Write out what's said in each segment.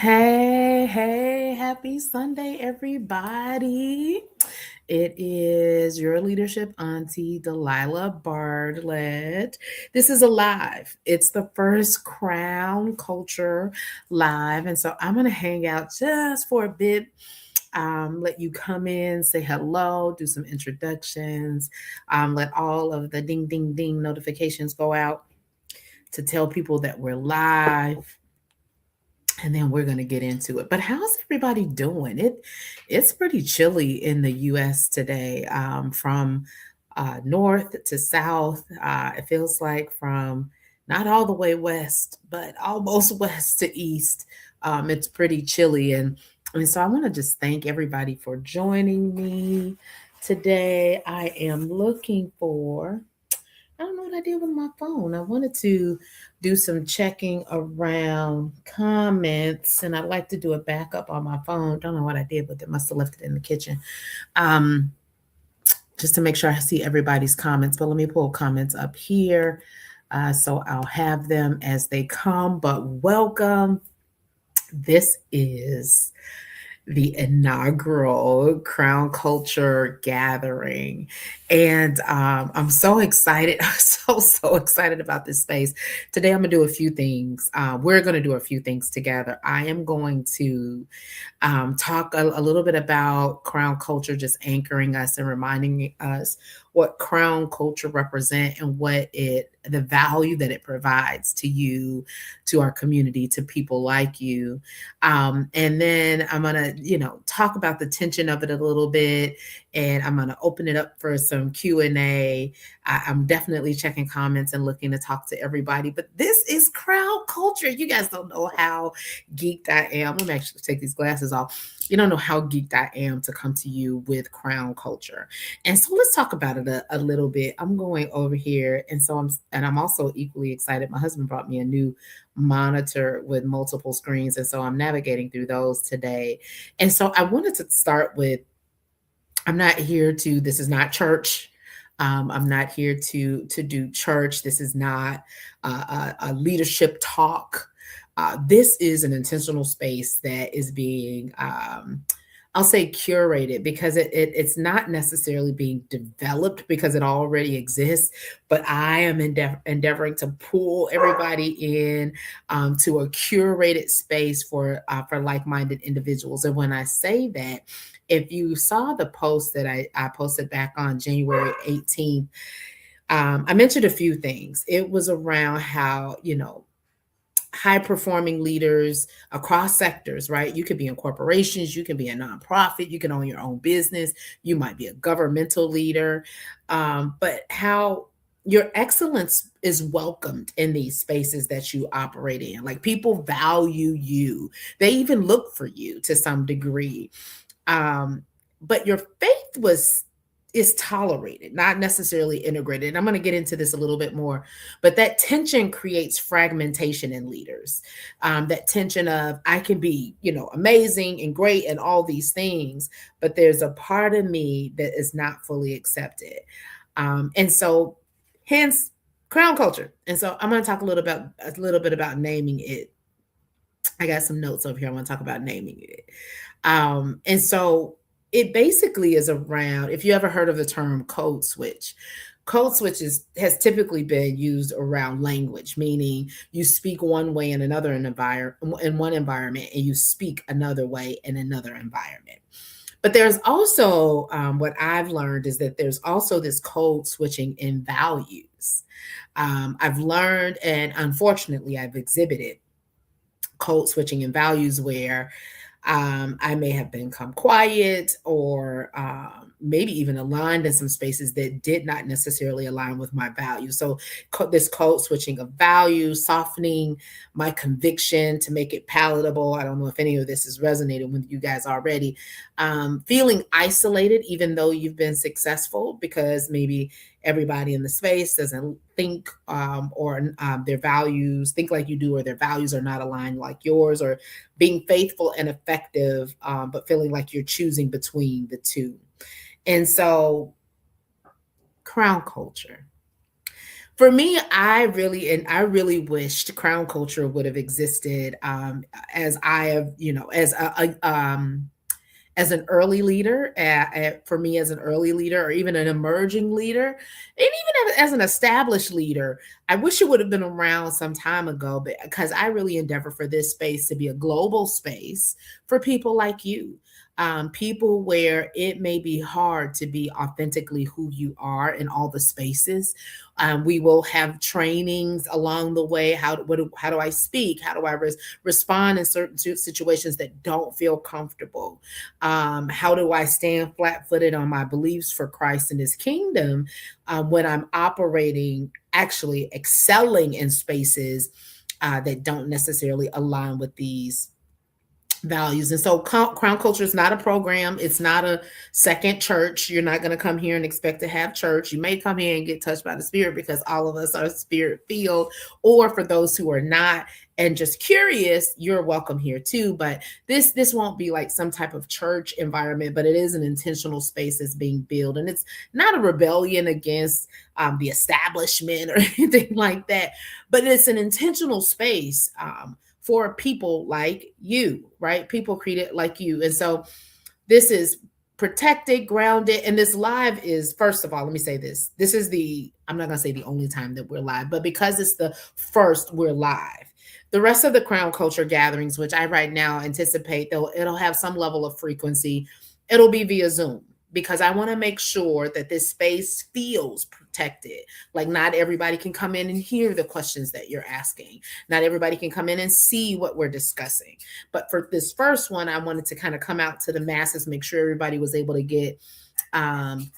Hey, happy Sunday, everybody. It is your leadership auntie, Delilah Bartlett. This is a live. It's the first Crown Culture live. And so I'm going to hang out just for a bit, let you come in, say hello, do some introductions, let all of the ding, ding, ding notifications go out to tell people that we're live, and then we're going to get into it. But how's everybody doing? It's pretty chilly in the U.S. today, from north to south. It feels like from not all the way west, but almost west to east. It's pretty chilly, and so I want to just thank everybody for joining me today. I am looking for. I don't know what I did with my phone. I wanted to do some checking around comments, and I'd like to do a backup on my phone. Don't know what I did with it. Must have left it in the kitchen. Um, just to make sure I see everybody's comments. But let me pull comments up here, so I'll have them as they come. But welcome. This is the inaugural Crown Culture gathering. And I'm so excited. I'm so excited about this space. Today, I'm going to do a few things. We're going to do a few things together. I am going to talk a little bit about Crown Culture, just anchoring us and reminding us what Crown Culture represent and the value that it provides to you, to our community, to people like you. And then I'm gonna, talk about the tension of it a little bit, and I'm gonna open it up for some Q&A. I'm definitely checking comments and looking to talk to everybody. But this is Crown Culture. You guys don't know how geeked I am. Let me actually take these glasses off. You don't know how geeked I am to come to you with Crown Culture. And so let's talk about it a little bit. I'm going over here, and I'm also equally excited. My husband brought me a new monitor with multiple screens, and so I'm navigating through those today. And so I wanted to start with, I'm not here to, this is not church. I'm not here to do church. This is not a leadership talk. This is an intentional space that is being, I'll say, curated, because it's not necessarily being developed because it already exists, but I am endeavoring to pull everybody in, to a curated space for like-minded individuals. And when I say that, if you saw the post that I posted back on January 18th, I mentioned a few things. It was around how, high performing leaders across sectors, right? You could be in corporations, you can be a nonprofit, you can own your own business, you might be a governmental leader, but how your excellence is welcomed in these spaces that you operate in. Like, people value you, they even look for you to some degree. But your faith is tolerated, not necessarily integrated. And I'm going to get into this a little bit more, but that tension creates fragmentation in leaders. That tension of, I can be, amazing and great and all these things, but there's a part of me that is not fully accepted. And so hence Crown Culture. And so I'm going to talk a little bit about naming it. I got some notes over here. I want to talk about naming it. And so it basically is around, if you ever heard of the term code switch. Code switch has typically been used around language, meaning you speak one way in in one environment, and you speak another way in another environment. But there's also, what I've learned is that there's also this code switching in values. I've learned, and unfortunately I've exhibited code switching in values where I may have become quiet, or maybe even aligned in some spaces that did not necessarily align with my values. So this code switching of values, softening my conviction to make it palatable. I don't know if any of this is resonating with you guys already. Feeling isolated, even though you've been successful, because maybe everybody in the space doesn't think, or their values think like you do, or their values are not aligned like yours, or being faithful and effective, but feeling like you're choosing between the two. And so, Crown Culture. For me, I really wished crown culture would have existed, as I have, as an early leader, for me as an early leader, or even an emerging leader, and even as an established leader. I wish it would have been around some time ago, but because I really endeavor for this space to be a global space for people like you. People where it may be hard to be authentically who you are in all the spaces. We will have trainings along the way. How do I speak? How do I respond in certain situations that don't feel comfortable? How do I stand flat footed on my beliefs for Christ and his kingdom, when I'm operating, actually excelling in spaces that don't necessarily align with these values? And so crown culture is not a program. It's not a second church. You're not going to come here and expect to have church. You may come here and get touched by the spirit, because all of us are spirit filled. Or for those who are not and just curious, you're welcome here too. But this won't be like some type of church environment, but it is an intentional space that's being built. And it's not a rebellion against the establishment or anything like that, but it's an intentional space, for people like you, right? People created like you. And so this is protected, grounded, and this live is, first of all, let me say this. This is I'm not going to say the only time that we're live, but because it's the first, we're live. The rest of the crown culture gatherings, which I right now anticipate, though, it'll have some level of frequency. It'll be via Zoom, because I want to make sure that this space feels protected. Like, not everybody can come in and hear the questions that you're asking. Not everybody can come in and see what we're discussing. But for this first one, I wanted to kind of come out to the masses, make sure everybody was able to get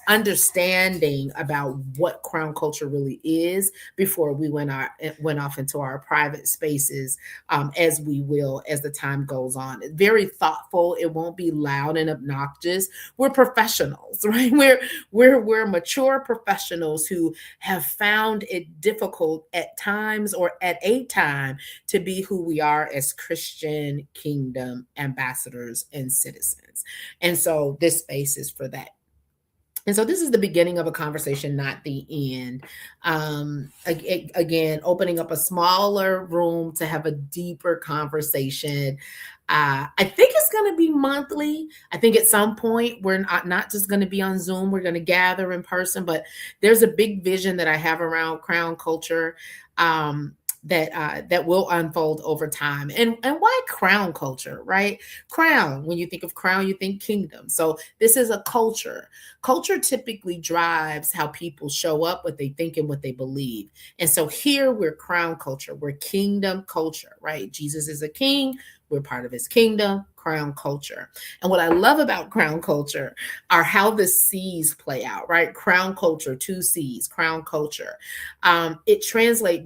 understanding about what crown culture really is before we went off into our private spaces, as we will as the time goes on. Very thoughtful. It won't be loud and obnoxious. We're professionals, right? We're mature professionals who have found it difficult at times, or at a time, to be who we are as Christian kingdom ambassadors and citizens. And so this space is for that. And so this is the beginning of a conversation, not the end. Again, opening up a smaller room to have a deeper conversation. I think it's going to be monthly. I think at some point we're not just going to be on Zoom. We're going to gather in person. But there's a big vision that I have around crown culture. That will unfold over time. And why crown culture, right? Crown, when you think of crown, you think kingdom. So this is a culture. Culture typically drives how people show up, what they think, and what they believe. And so here we're crown culture, we're kingdom culture, right? Jesus is a king. We're part of his kingdom, crown culture. And what I love about crown culture are how the C's play out, right? Crown culture, two C's, crown culture. It translates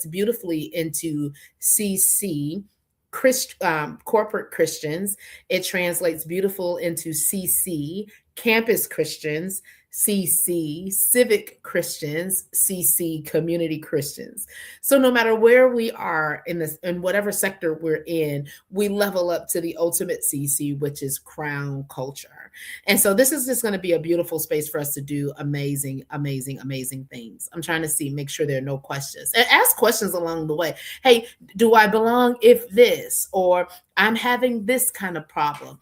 beautifully into CC, corporate Christians. It translates beautiful into CC, campus Christians. CC, civic Christians. CC, community Christians. So no matter where we are in whatever sector we're in, we level up to the ultimate CC, which is crown culture. And so this is just going to be a beautiful space for us to do amazing, amazing, amazing things. I'm trying to make sure there are no questions, and ask questions along the way. Hey, do I belong if this, or I'm having this kind of problem?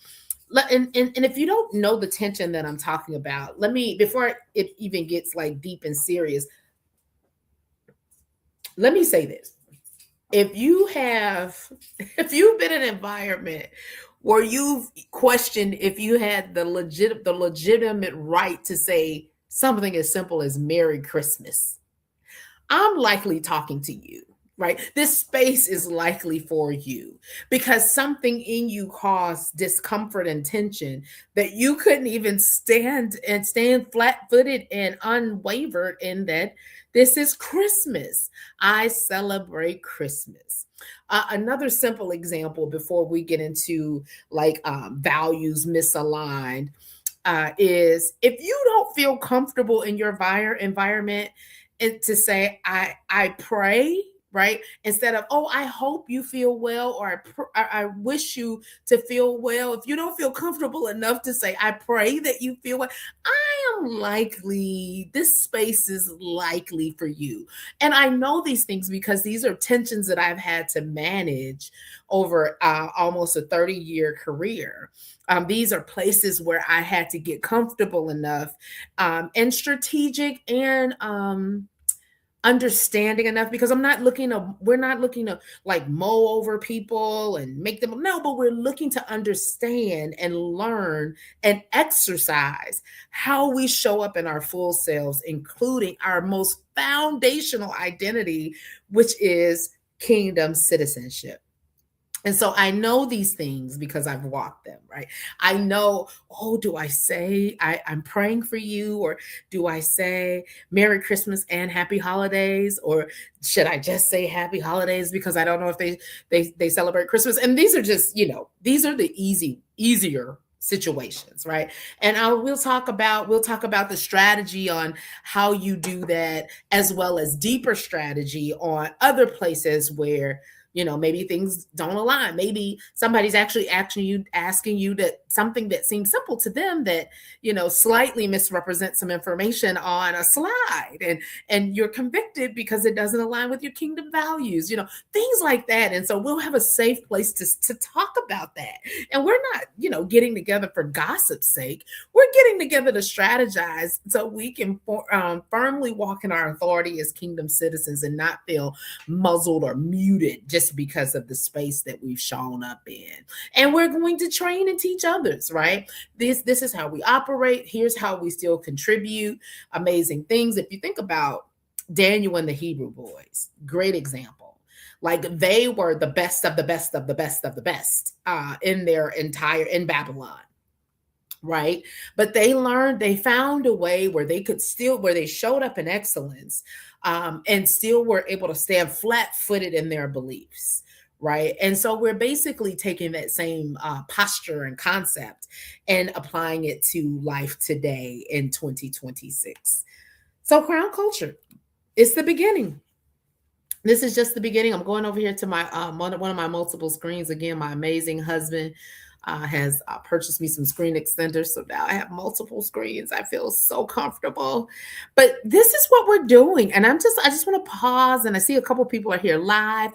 And if you don't know the tension that I'm talking about, before it even gets like deep and serious, let me say this. If you've been in an environment where you've questioned if you had the legitimate right to say something as simple as Merry Christmas, I'm likely talking to you, right? This space is likely for you, because something in you caused discomfort and tension that you couldn't even stand flat-footed and unwavered in that this is Christmas. I celebrate Christmas. Another simple example before we get into values misaligned, is if you don't feel comfortable in your environment, and to say I pray, right, instead of, oh, I hope you feel well, or I wish you to feel well. If you don't feel comfortable enough to say I pray that you feel well, I unlikely, this space is likely for you. And I know these things because these are tensions that I've had to manage over almost a 30-year career. These are places where I had to get comfortable enough and strategic and understanding enough, because we're not looking to like mow over people and make them, no, but we're looking to understand and learn and exercise how we show up in our full selves, including our most foundational identity, which is kingdom citizenship. And so I know these things because I've walked them, right? I know, oh, do I say I'm praying for you? Or do I say Merry Christmas and Happy Holidays? Or should I just say Happy Holidays because I don't know if they celebrate Christmas? And these are just, these are the easier situations, right? And we'll talk about the strategy on how you do that, as well as deeper strategy on other places where maybe things don't align. Maybe somebody's actually asking you that something that seems simple to them that slightly misrepresents some information on a slide, and you're convicted because it doesn't align with your kingdom values, things like that. And so we'll have a safe place to talk about that. And we're not getting together for gossip's sake. We're getting together to strategize so we can firmly walk in our authority as kingdom citizens and not feel muzzled or muted just because of the space that we've shown up in. And we're going to train and teach others, right? This is how we operate. Here's how we still contribute amazing things. If you think about Daniel and the Hebrew boys, great example. Like, they were the best of the best of the best of the best in Babylon, right? But they found a way where they showed up in excellence, and still were able to stand flat-footed in their beliefs, right? And so we're basically taking that same posture and concept and applying it to life today in 2026. So crown culture, it's the beginning. This is just the beginning. I'm going over here to my one of my multiple screens again. My amazing husband has purchased me some screen extenders, so now I have multiple screens. I feel so comfortable. But this is what we're doing, and I just want to pause. And I see a couple people are here live.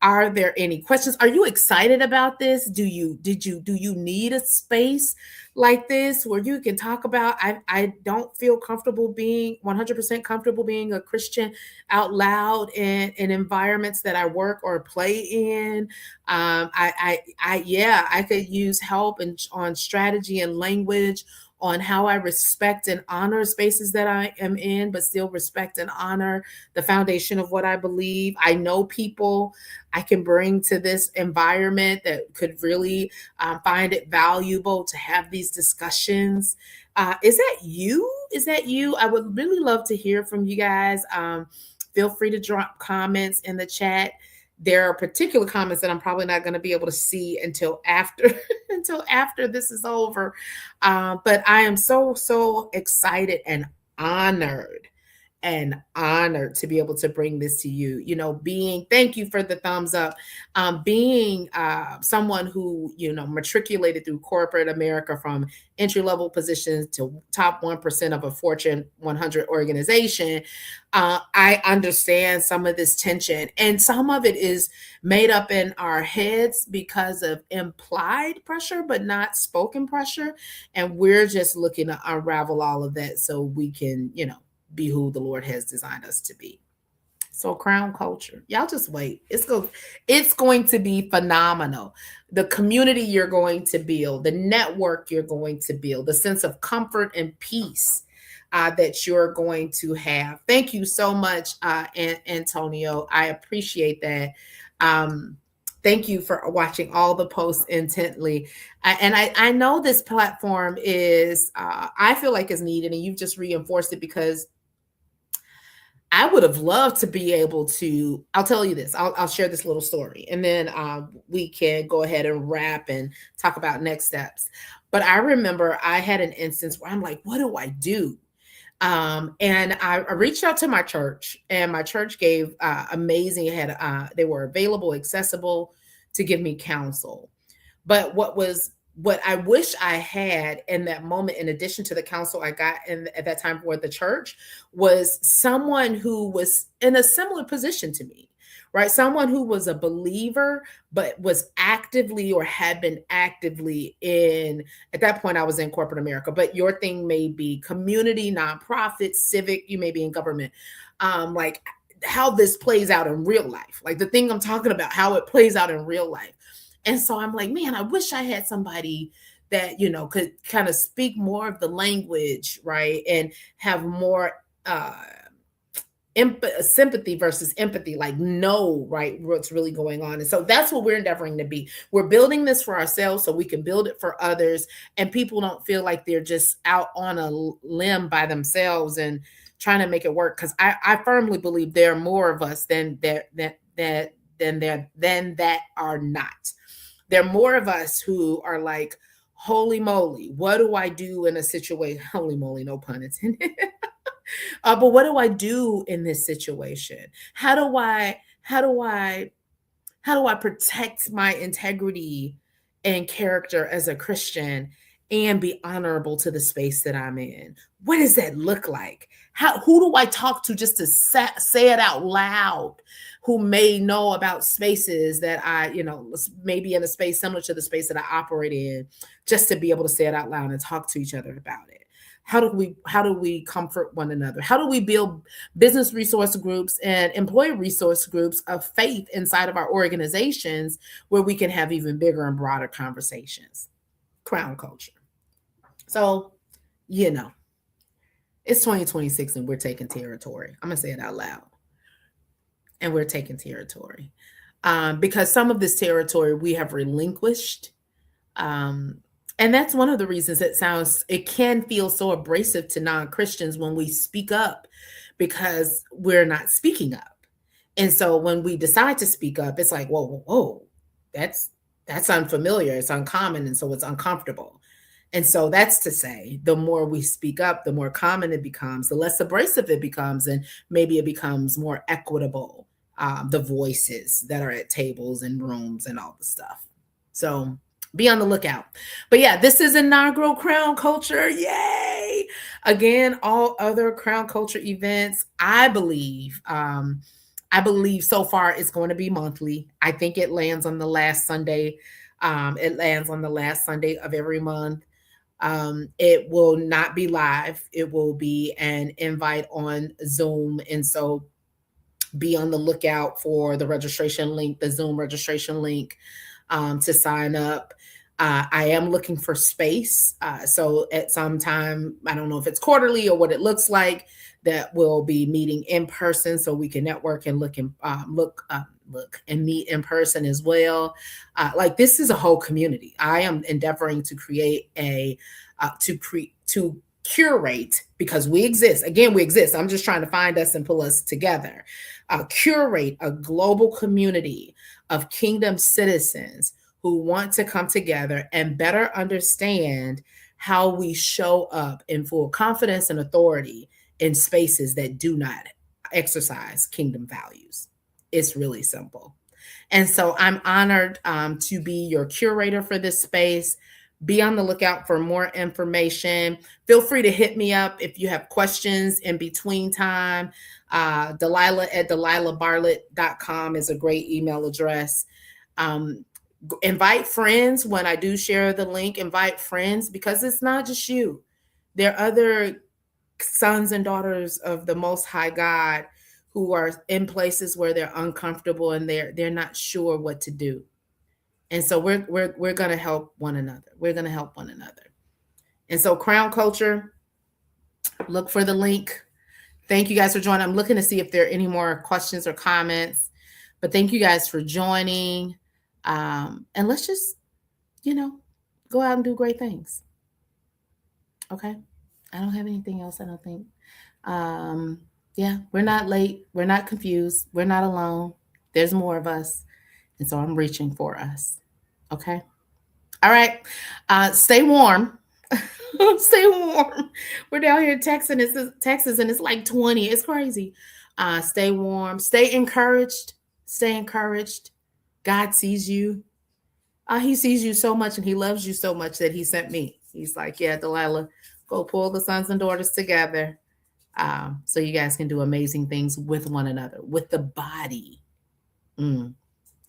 Are there any questions? Are you excited about this? Do you need a space like this where you can talk about, I don't feel comfortable being 100% comfortable being a Christian out loud in environments that I work or play in. I could use help on strategy and language, on how I respect and honor spaces that I am in, but still respect and honor the foundation of what I believe. I know people I can bring to this environment that could really find it valuable to have these discussions. Is that you? Is that you? I would really love to hear from you guys. Feel free to drop comments in the chat. There are particular comments that I'm probably not going to be able to see until after until after this is over. But I am so excited and honored to be able to bring this to you. Thank you for the thumbs up. Being someone who, matriculated through corporate America from entry level positions to top 1% of a Fortune 100 organization, I understand some of this tension, and some of it is made up in our heads because of implied pressure, but not spoken pressure. And we're just looking to unravel all of that so we can, be who the Lord has designed us to be. So crown culture, y'all just wait. It's going to be phenomenal. The community you're going to build, the network you're going to build, the sense of comfort and peace that you're going to have. Thank you so much, Antonio. I appreciate that. Thank you for watching all the posts intently. And I know this platform is, I feel like is needed, and you've just reinforced it, because I would have loved to be able to. I'll tell you this. I'll share this little story, and then we can go ahead and wrap and talk about next steps. But I remember I had an instance where I'm like, what do I do? And I reached out to my church, and my church gave amazing. They were available, accessible to give me counsel. But what was what I wish I had in that moment, in addition to the counsel I got at that time for the church, was someone who was in a similar position to me, right? Someone who was a believer, but was actively or had been actively in, at that point, I was in corporate America, but your thing may be community, nonprofit, civic, you may be in government. Like how this plays out in real life, like the thing I'm talking about, how it plays out in real life. And so I'm like, man, I wish I had somebody that, could kind of speak more of the language, right? And have more sympathy versus empathy, like know, right, what's really going on. And so that's what we're endeavoring to be. We're building this for ourselves so we can build it for others, and people don't feel like they're just out on a limb by themselves and trying to make it work. Because I firmly believe there are more of us than that are not. There are more of us who are like, holy moly, what do I do in a situation? Holy moly, no pun intended. But what do I do in this situation? How do I protect my integrity and character as a Christian and be honorable to the space that I'm in? What does that look like? Who do I talk to just to say it out loud, who may know about spaces that I, maybe in a space similar to the space that I operate in, just to be able to say it out loud and talk to each other about it? How do we comfort one another? How do we build business resource groups and employee resource groups of faith inside of our organizations where we can have even bigger and broader conversations? Crown culture. So, it's 2026 and we're taking territory. I'm going to say it out loud. And we're taking territory. Because some of this territory we have relinquished. And that's one of the reasons it can feel so abrasive to non-Christians when we speak up, because we're not speaking up. And so when we decide to speak up, it's like, whoa, that's unfamiliar, it's uncommon, and so it's uncomfortable. And so that's to say, the more we speak up, the more common it becomes, the less abrasive it becomes, and maybe it becomes more equitable, the voices that are at tables and rooms and all the stuff. So be on the lookout. But yeah, this is inaugural Crown Culture. Yay! Again, all other Crown Culture events, I believe so far it's going to be monthly. I think it lands on the last Sunday. It lands on the last Sunday of every month. It will not be live. It will be an invite on Zoom. And so be on the lookout for the registration link, the Zoom registration link, to sign up. I am looking for space. So at some time, I don't know if it's quarterly or what it looks like, that we'll be meeting in person so we can network and look and meet in person as well. Like, this is a whole community. I am endeavoring to create to curate, because we exist. Again, we exist. I'm just trying to find us and pull us together. Curate a global community of kingdom citizens who want to come together and better understand how we show up in full confidence and authority in spaces that do not exercise kingdom values. It's really simple. And so I'm honored to be your curator for this space. Be on the lookout for more information. Feel free to hit me up if you have questions in between time. Delilah@delilahbartlett.com is a great email address. Invite friends when I do share the link. Invite friends, because it's not just you. There are other sons and daughters of the Most High God who are in places where they're uncomfortable and they're not sure what to do. And so we're going to help one another. We're going to help one another. And so Crown Culture, look for the link. Thank you guys for joining. I'm looking to see if there are any more questions or comments, but thank you guys for joining. And let's just, go out and do great things. Okay. I don't have anything else, I don't think. Yeah, we're not late. We're not confused. We're not alone. There's more of us. And so I'm reaching for us. Okay. All right. Stay warm. Stay warm. We're down here in Texas, and it's like 20. It's crazy. Stay warm. Stay encouraged. Stay encouraged. God sees you. He sees you so much and he loves you so much that he sent me. He's like, yeah, Delilah, go pull the sons and daughters together, so you guys can do amazing things with one another, with the body. Mm.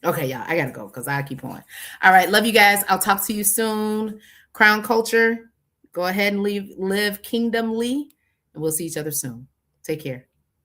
Okay, y'all, I gotta go because I keep going. All right, love you guys. I'll talk to you soon. Crown Culture, go ahead and live kingdomly, and we'll see each other soon. Take care.